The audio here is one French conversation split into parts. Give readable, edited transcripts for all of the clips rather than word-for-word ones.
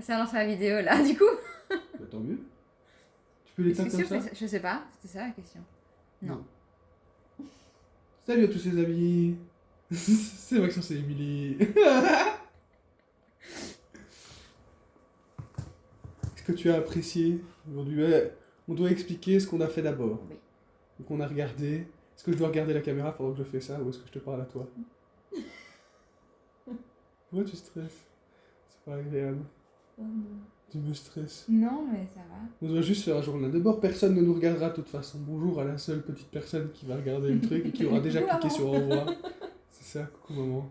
Ça lance la vidéo là, du coup. Bah, tant mieux. Tu peux l'éteindre comme ça? Je sais pas, c'était ça la question. Non. Salut à tous les amis. C'est Maxence et Émilie. Est-ce que tu as apprécié aujourd'hui? On doit expliquer ce qu'on a fait d'abord. Oui. Donc on a regardé. Est-ce que je dois regarder la caméra pendant que je fais ça ou est-ce que je te parle à toi? Pourquoi tu stresses? C'est pas agréable. Tu me stresses. Non, mais ça va. On doit juste faire un journal de bord. Personne ne nous regardera de toute façon. Bonjour à la seule petite personne qui va regarder le truc et qui aura déjà cliqué sur au revoir. C'est ça, coucou maman.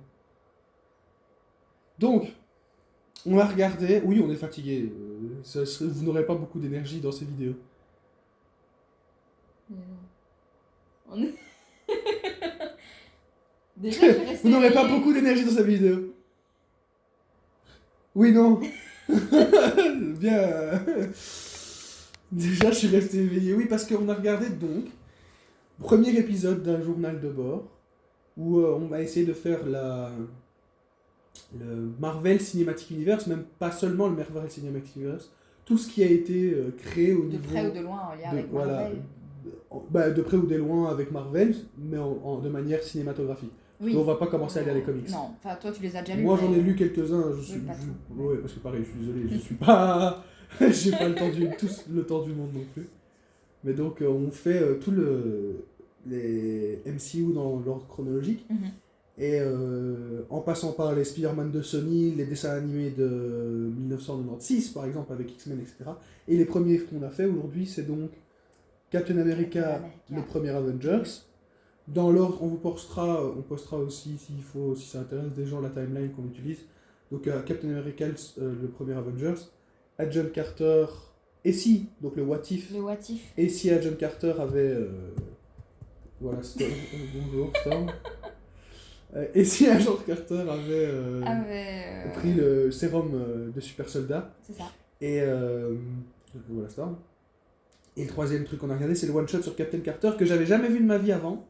Donc, on a regardé. Oui, on est fatigué. Vous n'aurez pas beaucoup d'énergie dans ces vidéos. On est... Déjà, je vais rester Vous n'aurez pas éveillée. beaucoup d'énergie dans cette vidéo. Oui, non. Bien. Déjà, je suis resté éveillé. Oui, parce qu'on a regardé donc premier épisode d'un journal de bord où on va essayer de faire le Marvel Cinematic Universe, même pas seulement le Marvel Cinematic Universe, tout ce qui a été créé au De niveau... près ou de loin en lien avec Marvel. De près ou de loin avec Marvel, mais de manière cinématographique. Oui. On va pas commencer à lire les comics. Non, enfin toi tu les as déjà lus. Moi j'en ai mais- lu quelques-uns, pas tout. ouais, parce que pareil, je suis désolé, je suis pas... J'ai pas le temps du monde non plus. Mais donc on fait les MCU dans l'ordre chronologique. Mhm. Et en passant par les Spider-Man de Sony, les dessins animés de 1996 par exemple avec X-Men, etc. Et les premiers qu'on a fait aujourd'hui, c'est donc Captain America, le premier Avengers. Dans l'ordre, on postera aussi s'il faut, si ça intéresse des gens, la timeline qu'on utilise. Donc Captain America, le premier Avengers, Agent Carter, et si, donc le What If. Le What If. Et si Agent Carter avait... voilà, Storm, bonjour Storm. Et si Agent Carter avait pris le sérum de super soldat. C'est ça. Et voilà Storm. Et le troisième truc qu'on a regardé, c'est le one shot sur Captain Carter que j'avais jamais vu de ma vie avant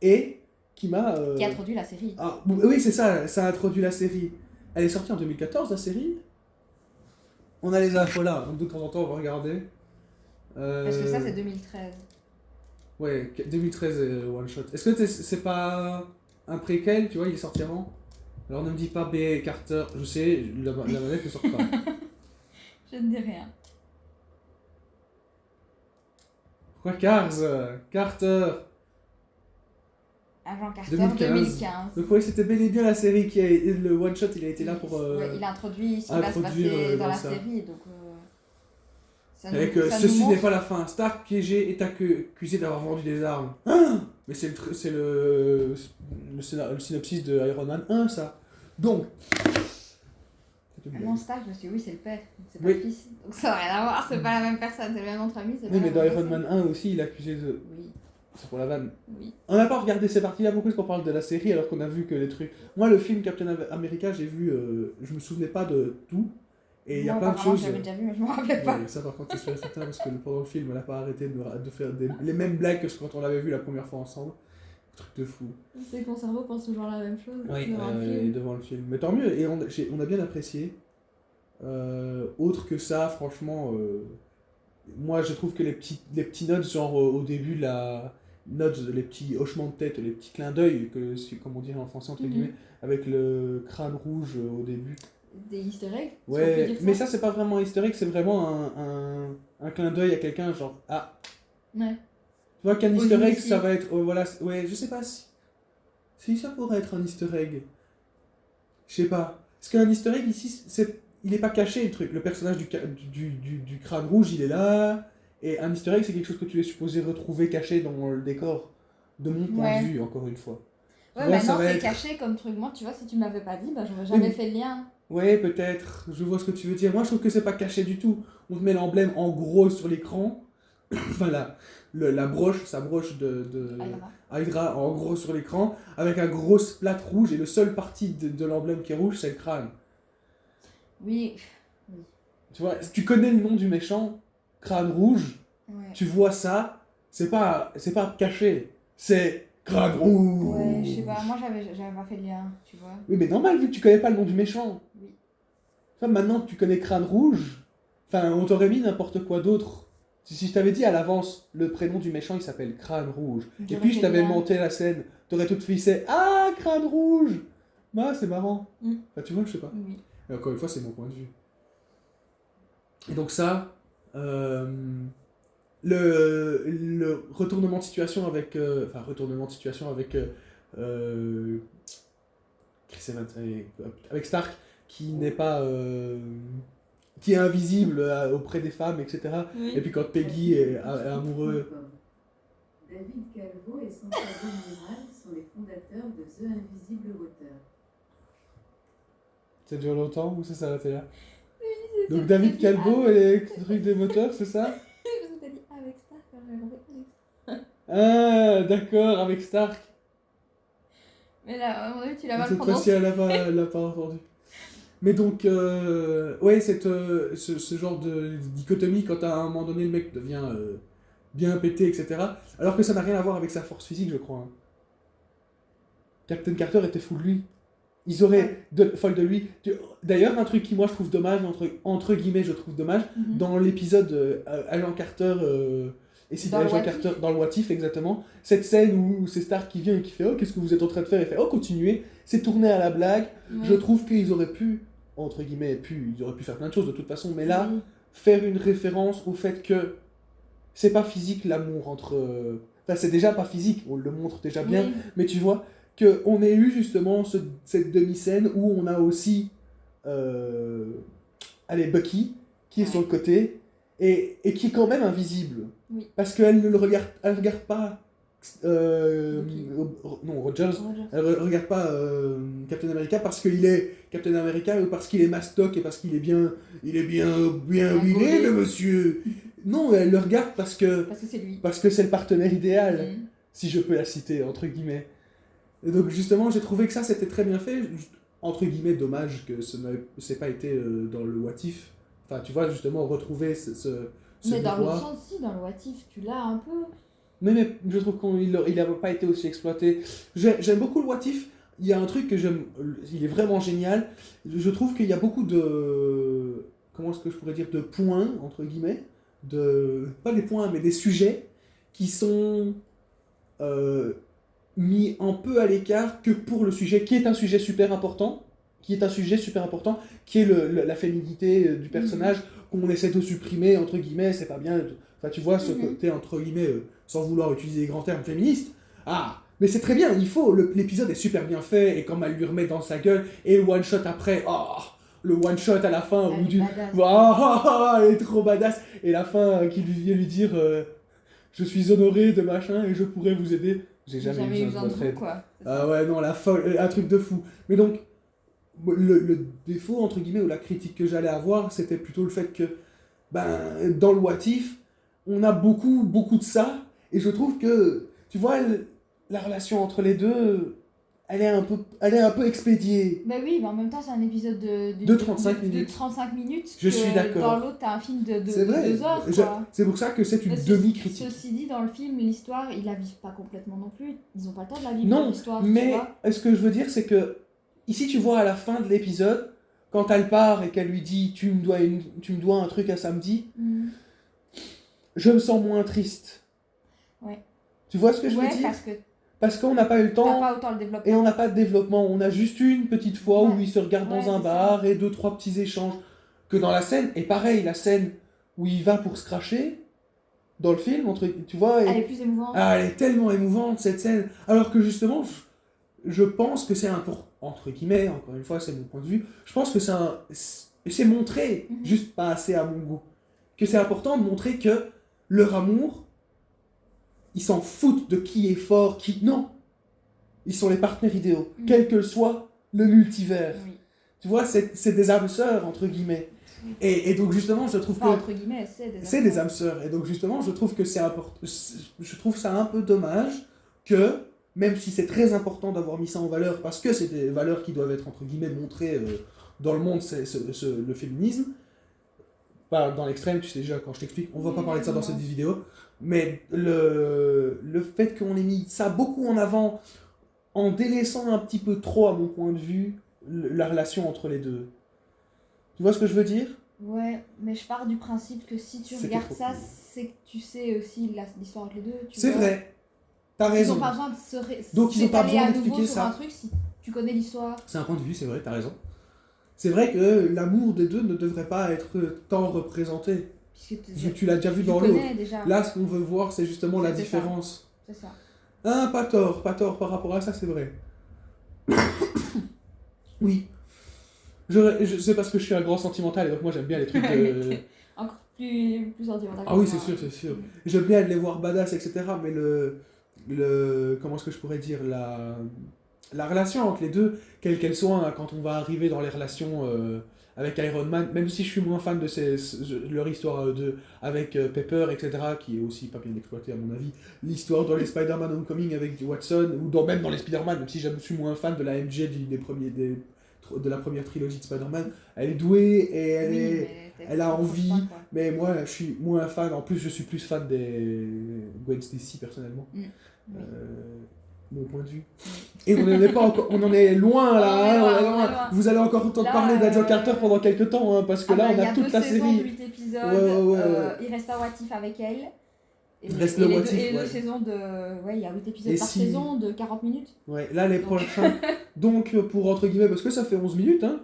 et qui m'a. Qui a introduit la série. Ah, oui, c'est ça, ça a introduit la série. Elle est sortie en 2014, la série. On a les infos là, donc de temps en temps on va regarder. Parce que ça c'est 2013. Ouais, 2013 one shot. Est-ce que c'est pas un préquel, tu vois, il est sorti avant? Alors ne me dis pas B. Carter, je sais, la manette ne sort pas. Je ne dis rien. Pourquoi Cars? Carter. Avant Carter 2015. 2015. Donc oui, c'était bel et bien la série qui a... Le one shot, il a été là pour... Ouais, il a introduit ce qui va se introduire, passer dans la ça. série. Donc, ça Avec ça ceci nous n'est montre- pas la fin. Stark piégé est accusé d'avoir vendu des armes. Ah, mais c'est le synopsis de Iron Man 1, ça. Donc... Ah non, Stark, je me suis dit, oui, c'est le père, c'est pas Oui. le fils. Donc ça n'a rien à voir, c'est pas la même personne, c'est le même entre amis. Oui, mais dans Iron Man 1 aussi, il est accusé de... Oui, C'est pour la vanne. oui. On n'a pas regardé ces parties-là, pourquoi est-ce qu'on parle de la série alors qu'on a vu que les trucs... Moi, le film Captain America, j'ai vu... je me souvenais pas de tout. Et il y a Non, plein de apparemment, choses... j'avais déjà vu, mais je me rappelais pas. Ouais, ça par contre c'est sûr et certain parce que pendant le film elle n'a pas arrêté de faire les mêmes blagues que quand on l'avait vu la première fois ensemble. Truc de fou. C'est que mon cerveau pense toujours la même chose. Oui, devant le film. devant le film. Mais tant mieux, et on a bien apprécié. Autre que ça, franchement, moi je trouve que les petits notes, genre au début de la notes, les petits hochements de tête, les petits clins d'œil, comme on dirait en français entre Mhm. guillemets, avec le crâne rouge au début. Des easter eggs. si on peut Ouais, dire mais ça c'est pas vraiment historique, c'est vraiment un clin d'œil à quelqu'un, genre, ah, Ouais. tu vois qu'un Aux easter egg initiés. ça va être, voilà, ouais, je sais pas si ça pourrait être un easter egg. Je sais pas. Parce qu'un easter egg ici, il est pas caché le truc, le personnage du crâne rouge il est là, et un easter egg c'est quelque chose que tu es supposé retrouver caché dans le décor, de mon point Ouais. de vue encore une fois. Tu Ouais, vois, ça maintenant va c'est être- caché comme truc. Moi, tu vois, si tu m'avais pas dit, bah j'aurais jamais Oui. fait le lien. Ouais, peut-être, je vois ce que tu veux dire. Moi, je trouve que c'est pas caché du tout. On te met l'emblème en gros sur l'écran. Enfin, sa broche de Ah, Hydra en gros sur l'écran, avec un gros splat rouge, et le seul partie de l'emblème qui est rouge, c'est le crâne. Oui. Tu vois, si tu connais le nom du méchant, crâne rouge, Ouais. tu vois ça, c'est pas caché, c'est crâne rouge. Ouais, je sais pas, moi j'avais pas fait le lien, tu vois. Oui, mais normal, vu que tu connais pas le nom du méchant. Oui. Enfin, maintenant que tu connais Crâne Rouge, enfin, on t'aurait mis n'importe quoi d'autre. Si je t'avais dit à l'avance, le prénom du méchant, il s'appelle Crâne Rouge. Et puis je t'avais monté la scène, t'aurais tout de suite fait « Ah, Crâne Rouge !» Bah, c'est marrant. Enfin, tu vois, je sais pas. Oui. Et encore une fois, c'est mon point de vue. Et donc ça, le retournement de situation avec... Chris Evans, avec Stark, qui n'est pas... qui est invisible auprès des femmes, etc. Oui. Et puis quand Peggy est amoureux... David Calvo et Santiago Miral sont les fondateurs de The Invisible Water. Ça dure longtemps ou ça s'est arrêté là? Oui, donc David Calvo et les trucs des moteurs, c'est ça? Je t'ai dit avec Stark, j'ai compris avec Stark. Ah, d'accord, avec Stark. Mais là, à mon avis, tu l'as mal Cette prononcé. fois-ci, elle l'a pas entendu. Mais donc, ouais, ce genre de dichotomie, quand à un moment donné le mec devient bien pété, etc. Alors que ça n'a rien à voir avec sa force physique, je crois. Hein. Captain Carter était fou de lui. Ils auraient folle de lui. D'ailleurs, un truc qui, moi, je trouve dommage, entre guillemets, je trouve dommage, dans l'épisode Agent Carter et City Agent Carter, dans le What If, exactement, cette scène où c'est Stark qui vient et qui fait « Oh, qu'est-ce que vous êtes en train de faire ?» Et fait « Oh, continuez !» C'est tourné à la blague. Je trouve qu'ils auraient pu, entre guillemets, ils auraient pu faire plein de choses de toute façon, mais là, faire une référence au fait que c'est pas physique l'amour entre... Enfin, c'est déjà pas physique, on le montre déjà bien, mais tu vois, qu'on ait eu justement cette demi-scène où on a aussi Bucky qui est sur le côté et qui est quand même invisible. Oui. Parce qu'elle ne le regarde, elle regarde pas non, Rogers. Elle regarde pas Captain America parce qu'il est Captain America ou parce qu'il est mastoc et parce qu'il est bien huilé, le monsieur. Non, elle le regarde parce que c'est lui. Parce que c'est le partenaire idéal, si je peux la citer, entre guillemets. Et donc justement, j'ai trouvé que ça, c'était très bien fait. Entre guillemets, dommage que ce n'ait pas été dans le What If. Enfin, tu vois, justement, retrouver ce mais dans le sens, si, dans le What If, tu l'as un peu. Mais je trouve qu'il n'a pas été aussi exploité. J'aime beaucoup le What If. Il y a un truc que j'aime, il est vraiment génial. Je trouve qu'il y a beaucoup de... Comment est-ce que je pourrais dire? De points, entre guillemets. Pas des points, mais des sujets qui sont mis un peu à l'écart que pour le sujet, qui est un sujet super important, qui est la féminité du personnage, qu'on essaie de supprimer, entre guillemets, c'est pas bien. Enfin, tu vois, ce côté, entre guillemets, sans vouloir utiliser les grands termes féministes. Ah, mais c'est très bien, l'épisode est super bien fait, et comme elle lui remet dans sa gueule, et le one-shot après, le one-shot à la fin, où elle est trop badass, et la fin qui lui vient lui dire je suis honoré de machin, et je pourrais vous aider. J'ai jamais eu besoin de votre aide. Ah ouais, non, un truc de fou. Mais donc, le défaut, entre guillemets, ou la critique que j'allais avoir, c'était plutôt le fait que, dans le What If, on a beaucoup de ça, et je trouve que, tu vois, la relation entre les deux, elle est un peu expédiée. Bah oui, mais en même temps, c'est un épisode de 35 minutes. De 35 minutes. Je suis d'accord. Dans l'autre, t'as un film de 2 heures. C'est pour ça que c'est une demi-critique. Ceci dit, dans le film, l'histoire, ils la vivent pas complètement non plus. Ils ont pas le temps de la vivre, l'histoire. Non, mais ce que je veux dire, c'est que, ici, tu vois, à la fin de l'épisode, quand elle part et qu'elle lui dit tu me dois un truc à samedi, je me sens moins triste. Ouais. Tu vois ce que je veux dire? Parce qu'on n'a pas eu le temps, pas autant le développement. Et on n'a pas de développement. On a juste une petite fois où ils se regardent dans un bar et 2-3 petits échanges. Que dans la scène, et pareil, la scène où il va pour se cracher, dans le film, tu vois... Elle est plus émouvante. Ah, elle est tellement émouvante, cette scène. Alors que justement, je pense que c'est important, entre guillemets, encore une fois, c'est mon point de vue, je pense que c'est montré, juste pas assez à mon goût. Que c'est important de montrer que leur amour... Ils s'en foutent de qui est fort, qui... Non. Ils sont les partenaires idéaux, quel que soit le multivers. Oui. Tu vois, c'est des âmes sœurs, entre guillemets. Et donc, justement, je trouve que... Entre guillemets, c'est des âmes sœurs. Et donc, justement, je trouve que c'est important... Je trouve ça un peu dommage que, même si c'est très important d'avoir mis ça en valeur, parce que c'est des valeurs qui doivent être, entre guillemets, montrées dans le monde, le féminisme, pas dans l'extrême, tu sais déjà, quand je t'explique, on va pas parler de ça dans cette vidéo, mais le fait qu'on ait mis ça beaucoup en avant, en délaissant un petit peu trop, à mon point de vue, la relation entre les deux. Tu vois ce que je veux dire? Ouais, mais je pars du principe que si tu C'était regardes trop ça, cool. c'est que tu sais aussi l'histoire entre les deux. C'est vois. vrai, t'as Ils raison. n'ont pas besoin de Donc, ils ont pas s'étaler besoin à nouveau d'expliquer sur ça. un truc si tu connais l'histoire. C'est un point de vue, c'est vrai, t'as raison. C'est vrai que l'amour des deux ne devrait pas être tant représenté, Puisque vu que tu l'as déjà vu tu dans l'autre. connais déjà. Là, ce qu'on veut voir, c'est justement la C'est ça. différence. C'est ça. Ah, pas tort par rapport à ça, c'est vrai. Oui. C'est parce que je suis un grand sentimental, et donc moi j'aime bien les trucs de... Encore plus sentimental. Ah oui, c'est sûr, c'est sûr. J'aime bien les voir badass, etc. Mais comment est-ce que je pourrais dire, la relation entre les deux, quelle qu'elle soit, hein, quand on va arriver dans les relations avec Iron Man, même si je suis moins fan de leur histoire avec Pepper, etc., qui est aussi pas bien exploitée à mon avis, l'histoire dans les Spider-Man Homecoming avec Watson, ou même dans les Spider-Man, même si je suis moins fan de la MJ de la première trilogie de Spider-Man, elle est douée et elle a envie, mais moi je suis moins fan, en plus je suis plus fan des Gwen Stacy personnellement. Oui. Mon point de vue. Et on n'en est pas encore, on en est loin là, On est hein, loin. Vous allez encore entendre Là, parler d'Agent Carter pendant quelques temps, hein, parce que là on a toute la série. 8 épisodes, Ouais. il reste un What If avec elle. Il reste le What If, et ouais. deux saisons de... Ouais, il y a 8 épisodes Et par si- saison de 40 minutes. Ouais, là les prochains. Donc pour entre guillemets, parce que ça fait 11 minutes, hein,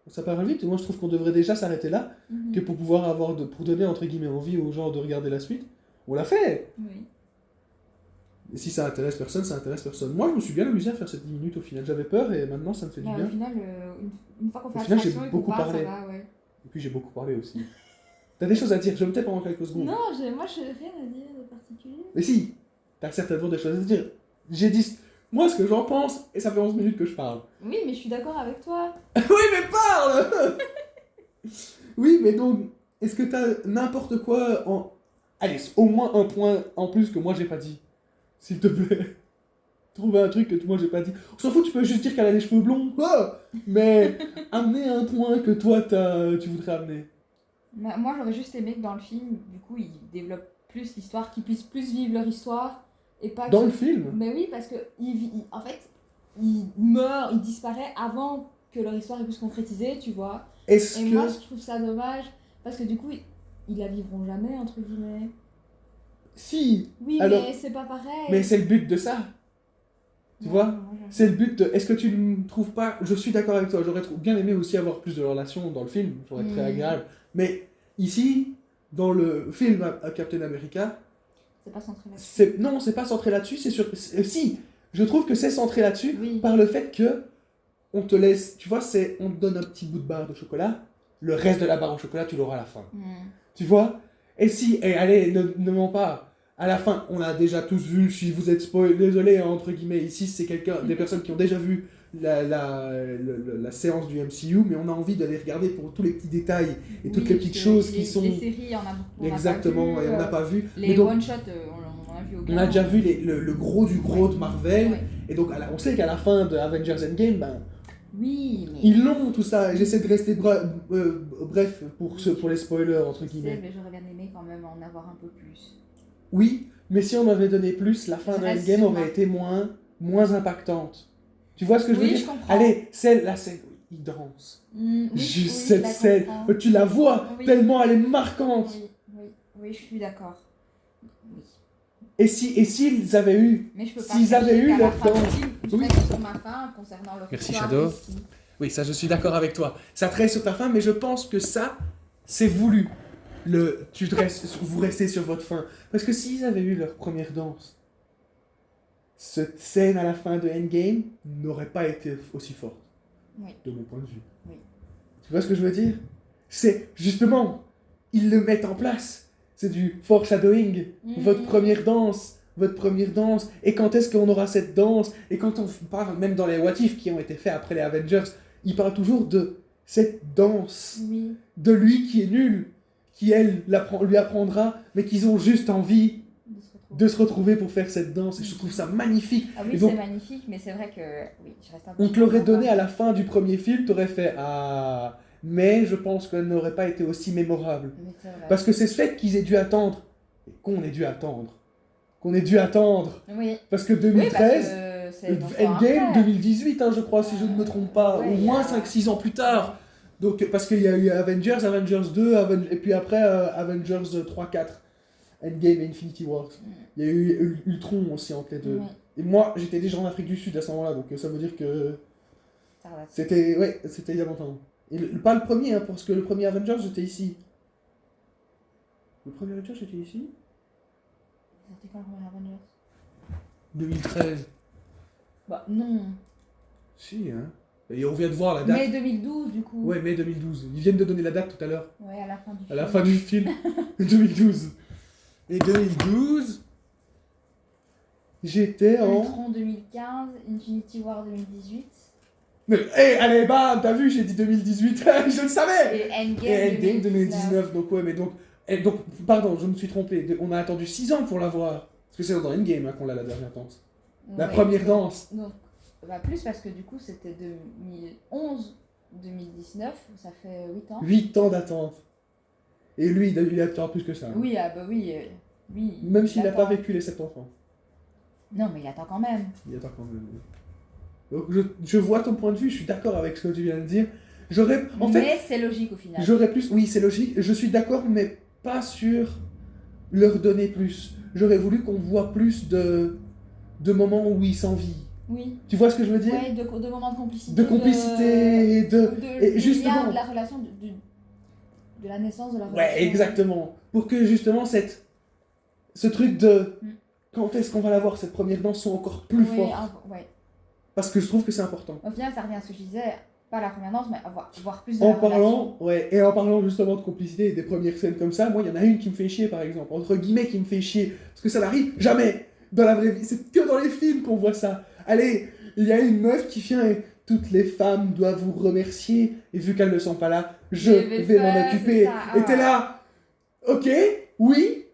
ça part vite, moi je trouve qu'on devrait déjà s'arrêter là, que pour pouvoir pour donner entre guillemets envie aux gens de regarder la suite. On l'a fait. Oui. Et si ça intéresse personne, ça intéresse personne. Moi, je me suis bien amusé à faire ces 10 minutes au final. J'avais peur et maintenant, ça me fait du Bah, bien. au final, une fois qu'on fait Au final, j'ai abstraction et beaucoup qu'on part, parlé. ça va, ouais. Et puis, j'ai beaucoup parlé aussi. T'as des choses à dire, je vais peut-être pendant quelques secondes. Non, moi, je n'ai rien à dire de particulier. Mais si, t'as certainement des choses à dire. J'ai dit, moi, ce que j'en pense, et ça fait 11 minutes que je parle. Oui, mais je suis d'accord avec toi. Oui, mais parle. Oui, mais donc, est-ce que t'as n'importe quoi en... Allez, au moins un point en plus que moi, j'ai pas dit. S'il te plaît. Trouve un truc que moi j'ai pas dit. On s'en fout, tu peux juste dire qu'elle a les cheveux blonds. Mais amener un point que toi tu voudrais amener. Moi, j'aurais juste aimé que dans le film, du coup, ils développent plus l'histoire, qu'ils puissent plus vivre leur histoire. Et pas Dans que... le film. Mais oui, parce que en fait, il meurt, il disparaît avant que leur histoire ait pu se concrétiser, tu vois. Est-ce Et que... moi, je trouve ça dommage, parce que du coup, ils la vivront jamais, entre guillemets. Si. Oui, Alors... mais c'est pas pareil. Mais c'est le but de ça. Tu vois, moi, c'est le but de... Est-ce que tu ne trouves pas... Je suis d'accord avec toi, j'aurais bien aimé aussi avoir plus de relations dans le film, j'aurais très agréable. Mais ici, dans le film à Captain America... C'est pas centré là-dessus. Non, c'est pas centré là-dessus, c'est sûr... Si, je trouve que c'est centré là-dessus Oui. par le fait que on te laisse... Tu vois, on te donne un petit bout de barre de chocolat, le reste de la barre au chocolat, tu l'auras à la fin. Tu vois? Et si... Et allez, ne mens pas. À la fin, on a déjà tous vu, si vous êtes spoil, désolé, hein, entre guillemets, ici c'est des personnes qui ont déjà vu la séance du MCU, mais on a envie d'aller regarder pour tous les petits détails et toutes les petites choses qui sont... Les séries, on a Exactement, pas vu, et on n'a pas vu. Les Mais donc, one-shots, on a vu aucun. on a déjà vu le gros du gros de Marvel, Ouais. et donc on sait qu'à la fin de Avengers Endgame, Oui, mais... ils l'ont tout ça, et j'essaie de rester bref pour les spoilers, entre Je sais, guillemets. mais j'aurais bien aimé quand même en avoir un peu plus. Oui, mais si on m'avait donné plus, la fin Je de reste Endgame sur aurait ma- été moins impactante. Tu vois ce que je veux Oui, dire? je comprends. Allez, la scène où il danse. Oui, Juste oui, cette je la scène, comprends. tu la vois Oui. tellement elle est marquante. Oui, je suis d'accord. Oui. Et s'ils avaient eu... Mais je peux pas S'ils faire avaient eu jusqu'à la leur fin du danse. film. Je Oui. reste sur ma fin concernant leur Merci, histoire Shadow. ici. Oui, ça je suis d'accord avec toi. Ça traite sur ta fin, mais je pense que ça, c'est voulu. Vous restez sur votre fin. Parce que s'ils avaient eu leur première danse, cette scène à la fin de Endgame n'aurait pas été aussi forte. Oui. De mon point de vue. Oui. Tu vois ce que je veux dire? C'est justement, ils le mettent en place. C'est du foreshadowing. Votre première danse. Et quand est-ce qu'on aura cette danse? Et quand on parle, même dans les What If qui ont été faits après les Avengers, ils parlent toujours de cette danse. Oui. De lui qui est nul. Qui, elle, lui apprendra, mais qu'ils ont juste envie de se retrouver pour faire cette danse. Et je trouve ça magnifique. Ah oui, Et donc, c'est magnifique, mais c'est vrai que oui, je reste un peu... on te l'aurait donné à la fin du premier film, t'aurais fait « Ah... » Mais je pense qu'elle n'aurait pas été aussi mémorable. Mais c'est vrai. Parce que c'est ce fait qu'ils aient dû attendre. Et qu'on ait dû attendre. Oui. Parce que Oui, 2013, parce que c'est longtemps Endgame après. 2018, hein, je crois, si je ne me trompe pas, Ouais, au il y moins a- 5-6 ans plus tard. Donc, parce qu'il y a eu Avengers 2, et puis après Avengers 3, 4, Endgame et Infinity War. Il y a eu Ultron aussi entre les deux. Ouais, Et moi, j'étais déjà en Afrique du Sud à ce moment-là, donc ça veut dire que ça va. c'était il y a longtemps. Et pas le premier, hein, parce que le premier Avengers, j'étais ici. Le premier Avengers, j'étais ici C'était quand le premier Avengers? 2013. Bah non. Si, hein. Et on vient de voir la date. Mai 2012 du coup. Ouais, mai 2012. Ils viennent de donner la date tout à l'heure. Ouais, à la fin du À la film. fin du film. 2012. Et 2012, j'étais en... Ultron 2015, Infinity War 2018 allez, bam, t'as vu, j'ai dit 2018, je le savais. et Endgame, Et Endgame 2019. 2019, donc ouais, mais donc... pardon, je me suis trompé, on a attendu 6 ans pour la voir. Parce que c'est dans Endgame hein, qu'on l'a la dernière danse. La Ouais, première danse. Donc, bah plus parce que du coup c'était 2011, 2019, ça fait 8 ans. 8 ans d'attente. Et lui, il attend plus que ça. Oui, ah bah oui, oui. Même s'il n'a attend. pas vécu les 7 enfants. Non, mais il attend quand même. Il attend quand même. Donc je vois ton point de vue, je suis d'accord avec ce que tu viens de dire. En fait, Mais c'est logique au final. j'aurais plus... Oui, c'est logique, je suis d'accord, mais pas sur leur donner plus. J'aurais voulu qu'on voit plus de moments où ils s'envient. Oui. Tu vois ce que je veux dire? Ouais, de moments de complicité. De complicité, et du justement... lien, de la relation, de la naissance de la relation. Ouais, exactement. Pour que justement ce truc de... Mm. Quand est-ce qu'on va la voir, cette première danse, soit encore plus Ouais, forte. ouais. Parce que je trouve que c'est important. Au final, ça revient à ce que je disais, pas la première danse, mais voir plus de En la relation. parlant, ouais, et en parlant justement de complicité et des premières scènes comme ça, moi il y en a une qui me fait chier par exemple, entre guillemets qui me fait chier, parce que ça n'arrive jamais dans la vraie vie, c'est que dans les films qu'on voit ça. Allez, il y a une meuf qui vient et toutes les femmes doivent vous remercier, et vu qu'elles ne sont pas là, je vais m'en occuper. ça, Et t'es là, ok, oui,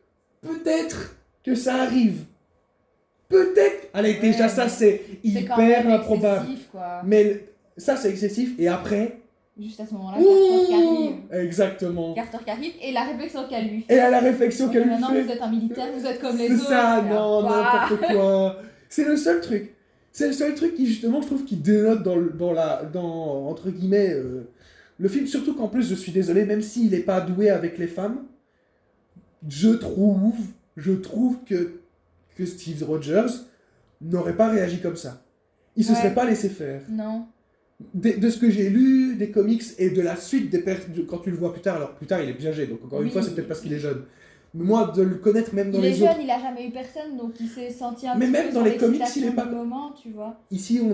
peut-être que ça arrive. Peut-être. Allez, déjà Ouais, ça mais c'est C'est quand hyper même improbable. excessif, quoi. Mais ça c'est excessif, et après... Juste à ce moment-là, Carter qui arrive. Exactement. Carter qui arrive, et la réflexion qu'elle lui Et fait. à la réflexion qu'elle lui Maintenant, fait. vous êtes un militaire, vous êtes comme les C'est autres. ça, Et non, bah. n'importe quoi. C'est le seul truc. C'est le seul truc qui, justement, je trouve, qui dénote dans entre guillemets, le film. Surtout qu'en plus, je suis désolé, même s'il n'est pas doué avec les femmes, je trouve que Steve Rogers n'aurait pas réagi comme ça. Il se Ouais. serait pas laissé faire. Non. De ce que j'ai lu, des comics et de la suite quand tu le vois plus tard, alors plus tard il est bien âgé, donc encore une Oui. fois c'est peut-être parce qu'il est jeune. Mais moi, de le connaître même dans Il est les jeune, autres... il a jamais eu personne, donc il s'est senti un Mais petit même peu dans sur les comics, l'excitation il est pas- du moment, tu vois. Ici, on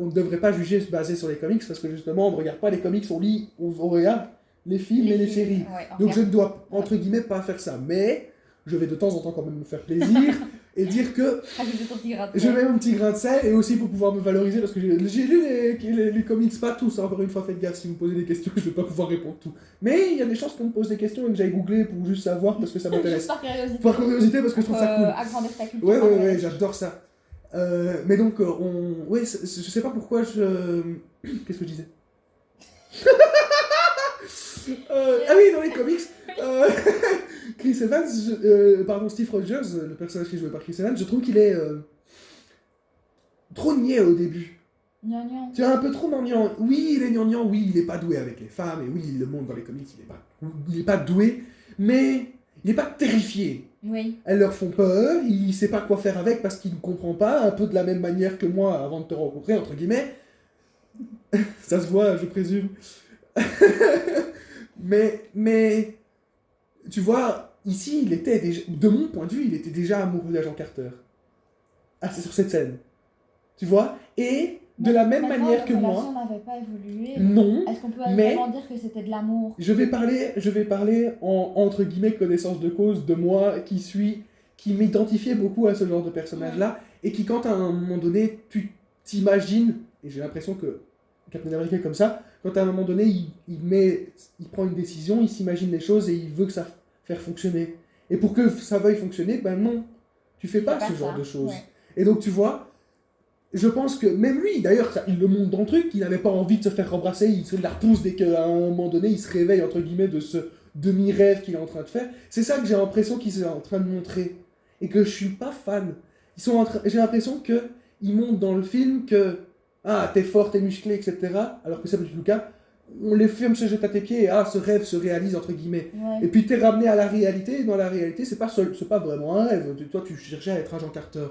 ne devrait pas juger se baser sur les comics, parce que justement, on ne regarde pas les comics, on regarde les films et les films, séries. ouais, Donc je regarde. ne dois, entre guillemets, pas faire ça. Mais je vais de temps en temps quand même me faire plaisir et dire que Rajoute ton petit grain de je sel. mets mon petit grain de sel, et aussi pour pouvoir me valoriser, parce que j'ai lu les comics, pas tous, hein, encore une fois, faites gaffe, si vous me posez des questions, je ne vais pas pouvoir répondre tout. Mais il y a des chances qu'on me pose des questions et que j'aille googler pour juste savoir, parce que ça m'intéresse. Juste par curiosité. Par curiosité, parce que je trouve ça cool. Agrandir ta culture. Ouais, j'adore ça. Mais donc, ouais, je sais pas pourquoi je... Qu'est-ce que je disais Ah oui, dans les comics, Chris Evans, Steve Rogers, le personnage qui est joué par Chris Evans, je trouve qu'il est trop niais au début. Gnangnan. Tu vois, un peu trop gnangnan. Oui, il est gnangnan, oui, il est pas doué avec les femmes, et oui, il le montre dans les comics, il est pas doué, mais il est pas terrifié. Oui. Elles leur font peur, il sait pas quoi faire avec parce qu'il ne comprend pas, un peu de la même manière que moi avant de te rencontrer, entre guillemets. Ça se voit, je présume. mais, tu vois, ici, il était déjà, de mon point de vue, il était déjà amoureux d'Agent Carter. Ah, c'est sur cette scène. Tu vois? Et de la même manière que moi... La relation n'avait pas évolué. Non, Est-ce qu'on peut mais- vraiment dire que c'était de l'amour? je vais parler en, entre guillemets, connaissance de cause de moi qui m'identifiait beaucoup à ce genre de personnage-là, et qui, quand à un moment donné, tu t'imagines, et j'ai l'impression que Captain America est comme ça, quand à un moment donné, il prend une décision, il s'imagine les choses et il veut que ça fasse fonctionner. Et pour que ça veuille fonctionner, ben non, tu fais pas ce genre de choses. Ouais. Et donc, tu vois, je pense que même lui, d'ailleurs, il le montre dans le truc, il n'avait pas envie de se faire embrasser, il se la repousse dès qu'à un moment donné, il se réveille, entre guillemets, de ce demi-rêve qu'il est en train de faire. C'est ça que j'ai l'impression qu'ils sont en train de montrer. Et que je suis pas fan. J'ai l'impression qu'ils montrent dans le film que, ah, t'es fort, t'es musclé, etc. Alors que c'est pas du tout le cas. les films se jettent à tes pieds et ce rêve se réalise entre guillemets. Ouais. Et puis t'es ramené à la réalité, et dans la réalité, c'est pas vraiment un rêve. Toi, tu cherchais à être agent Carter.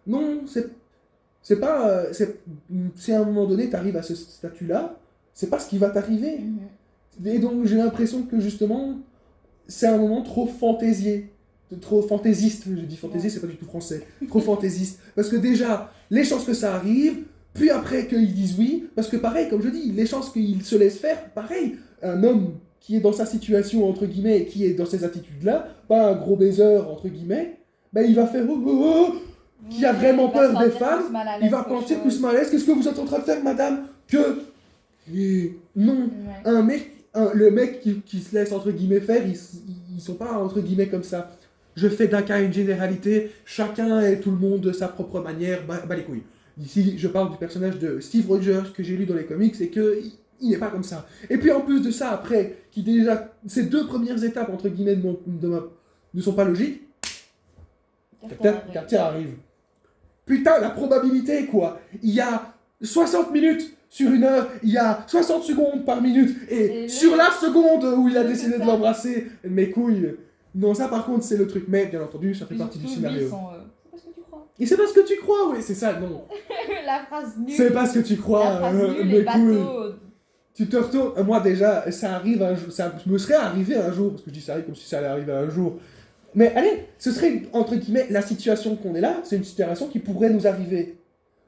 Non, c'est pas. C'est à un moment donné, t'arrives à ce statut-là, c'est pas ce qui va t'arriver. Et donc, j'ai l'impression que justement, c'est un moment trop fantaisier. Trop fantaisiste. Je dis fantaisier, c'est pas du tout français. Trop fantaisiste. Parce que déjà, les chances que ça arrive, puis après qu'ils disent oui, parce que pareil, comme je dis, les chances qu'ils se laissent faire, pareil, un homme qui est dans sa situation, entre guillemets, et qui est dans ces attitudes-là, pas un gros baiser, entre guillemets, ben il va faire qui a vraiment peur des femmes, il va penser plus mal à l'aise. Qu'est-ce que vous êtes en train de faire, madame? Non, le mec qui se laisse, entre guillemets, faire, ils sont pas, entre guillemets, comme ça. Je fais d'un cas une généralité, chacun et tout le monde de sa propre manière, bah les couilles. Ici, je parle du personnage de Steve Rogers que j'ai lu dans les comics et que il n'est pas comme ça. Et puis en plus de ça, après, qui déjà, ces 2 premières étapes, entre guillemets, ne sont pas logiques, Carter arrive. Putain, la probabilité, quoi. Il y a 60 minutes sur 1 heure, il y a 60 secondes par minute, et sur la seconde où il a décidé de l'embrasser, mes couilles. Non, ça par contre, c'est le truc, mais bien entendu, ça fait partie du scénario. C'est pas ce que tu crois. Et c'est pas ce que tu crois, oui, c'est ça, non. La phrase nulle. C'est pas ce que tu crois, La phrase nulle, mes les couilles. bateaux. Tu te retournes, moi déjà, ça arrive un jour, ça me serait arrivé un jour, parce que je dis ça arrive comme si ça allait arriver un jour. Mais allez, ce serait, entre guillemets, la situation qu'on est là, c'est une situation qui pourrait nous arriver.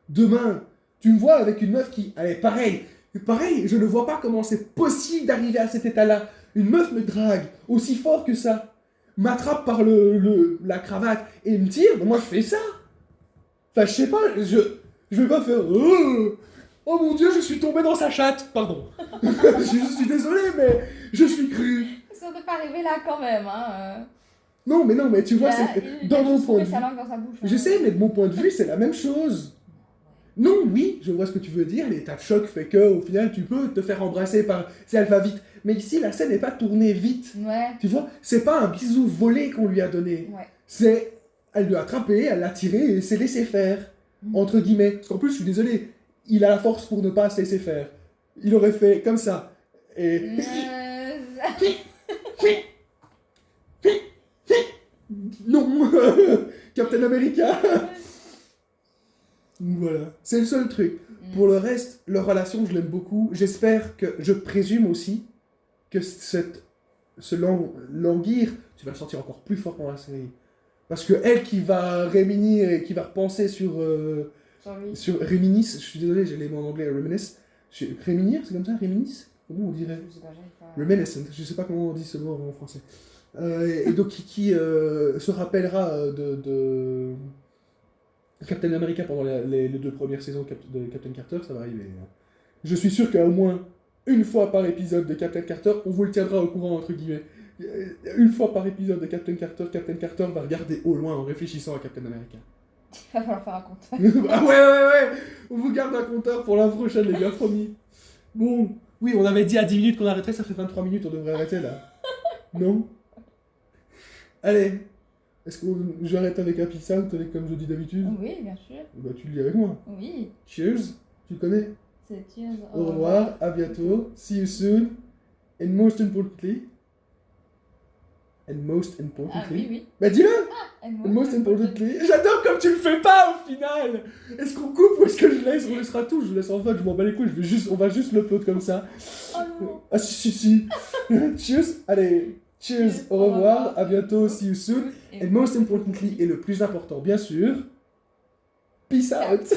Demain, tu me vois avec une meuf qui, allez, pareil, je ne vois pas comment c'est possible d'arriver à cet état-là. Une meuf me drague aussi fort que ça, m'attrape par la cravate et me tire, mais moi je fais ça. Enfin, je sais pas, je vais pas faire oh mon Dieu, je suis tombé dans sa chatte, pardon. je suis désolé, mais je suis cru. Ça ne peut pas arriver là quand même, hein. Non, mais tu vois, c'est dans mon point de vue. sa langue dans sa bouche. Je sais, mais de mon point de vue, c'est la même chose. Non, oui, je vois ce que tu veux dire, l'état de choc fait que, au final, tu peux te faire embrasser par... Si elle va vite. Mais ici, la scène n'est pas tournée vite. Ouais. Tu vois, c'est pas un bisou volé qu'on lui a donné. Ouais. C'est... Elle lui a attrapé, elle l'a tiré et s'est laissé faire. Entre guillemets. Parce qu'en plus, je suis désolé, il a la force pour ne pas se laisser faire. Il aurait fait comme ça. Et... Non. Captain America. Voilà, c'est le seul truc. Pour le reste, leur relation, je l'aime beaucoup. J'espère que, je présume aussi, que ce languir, tu vas le sentir encore plus fort dans la série. Parce que elle qui va réminir et qui va repenser sur réminis, je suis désolé, j'ai les mots en anglais, reminisce. Réminir, c'est comme ça, réminis? Comment on dirait? Je sais pas, j'arrive pas. Reminiscent, je sais pas comment on dit ce mot en français. Et donc qui se rappellera de Captain America pendant les 2 premières saisons de Captain Carter, ça va arriver. Je suis sûr qu'au moins une fois par épisode de Captain Carter, on vous le tiendra au courant, entre guillemets. Une fois par épisode de Captain Carter va regarder au loin en réfléchissant à Captain America. Il va falloir faire un compte. Ah ouais, on vous garde un compteur pour la prochaine, les gars, promis. Bon, oui, on avait dit à 10 minutes qu'on arrêterait, ça fait 23 minutes, on devrait arrêter là. Non? Allez, est-ce que j'arrête avec Happy Sound, comme je dis d'habitude? Oui, bien sûr. Bah tu le dis avec moi. Oui. Cheers, tu connais? C'est cheers. Au revoir, à bientôt, see you soon, and most importantly... Ah oui. Bah dis-le! And Most importantly... J'adore comme tu le fais pas au final! Est-ce qu'on coupe ou est-ce que je laisse? On laissera tout, je laisse en fait, je m'en bats les couilles, on va juste l'upload comme ça. Oh non. Ah si. Cheers, allez, cheers, au revoir, à bientôt, see you soon, and most importantly, et le plus important bien sûr, peace out!